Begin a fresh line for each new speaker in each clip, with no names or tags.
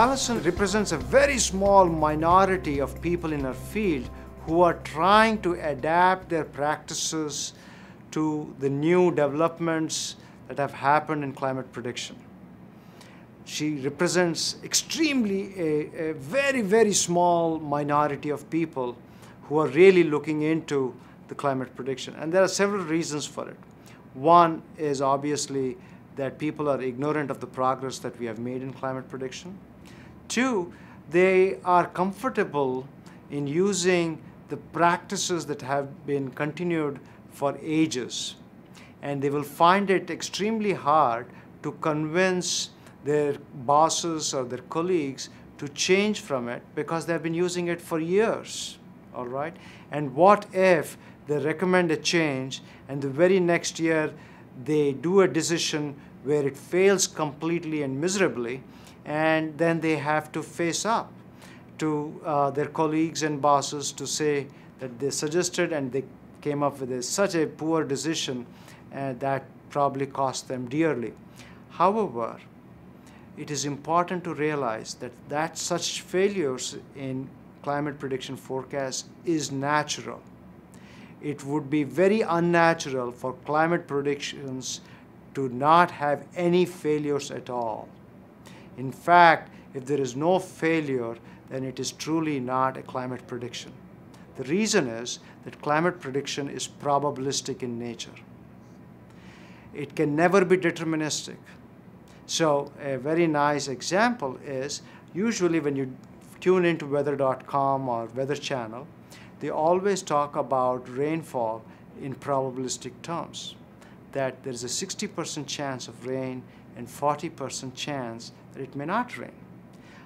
Allison represents a very small minority of people in her field who are trying to adapt their practices to the new developments that have happened in climate prediction. She represents extremely a very, very small minority of people who are really looking into the climate prediction. And there are several reasons for it. One is obviously that people are ignorant of the progress that we have made in climate prediction. Two, they are comfortable in using the practices that have been continued for ages. And they will find it extremely hard to convince their bosses or their colleagues to change from it because they've been using it for years, all right? And what if they recommend a change and the very next year they do a decision where it fails completely and miserably, and then they have to face up to their colleagues and bosses to say that they suggested and they came up with such a poor decision that probably cost them dearly. However, it is important to realize that such failures in climate prediction forecast is natural. It would be very unnatural for climate predictions to not have any failures at all. In fact, if there is no failure, then it is truly not a climate prediction. The reason is that climate prediction is probabilistic in nature. It can never be deterministic. So a very nice example is usually when you tune into weather.com or Weather Channel, they always talk about rainfall in probabilistic terms, that there is a 60% chance of rain and 40% chance that it may not rain.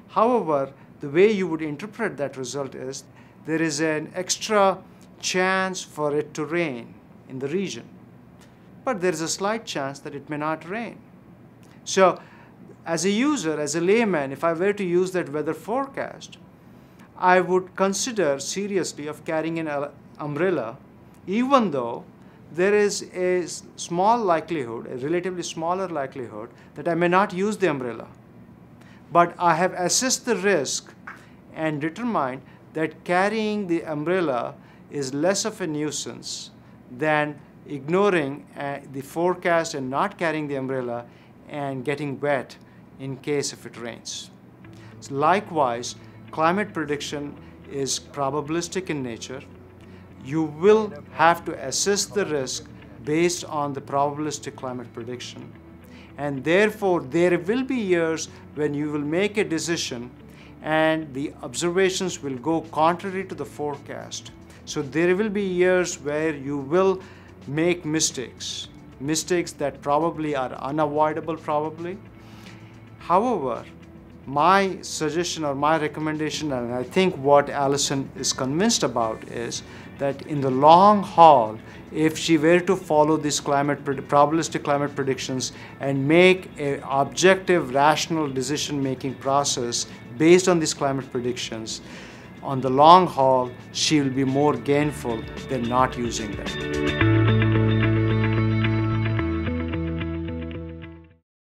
However, the way you would interpret that result is there is an extra chance for it to rain in the region, but there is a slight chance that it may not rain. So as a user, as a layman, if I were to use that weather forecast, I would consider seriously of carrying an umbrella, even though there is a small likelihood, a relatively smaller likelihood, that I may not use the umbrella. But I have assessed the risk and determined that carrying the umbrella is less of a nuisance than ignoring the forecast and not carrying the umbrella and getting wet in case if it rains. So likewise, climate prediction is probabilistic in nature. You will have to assess the risk based on the probabilistic climate prediction. And therefore, there will be years when you will make a decision and the observations will go contrary to the forecast. So there will be years where you will make mistakes that probably are unavoidable probably. However, my suggestion or my recommendation, and I think what Allison is convinced about, is that in the long haul, if she were to follow these probabilistic climate predictions and make an objective, rational decision-making process based on these climate predictions, on the long haul, she will be more gainful than not using them.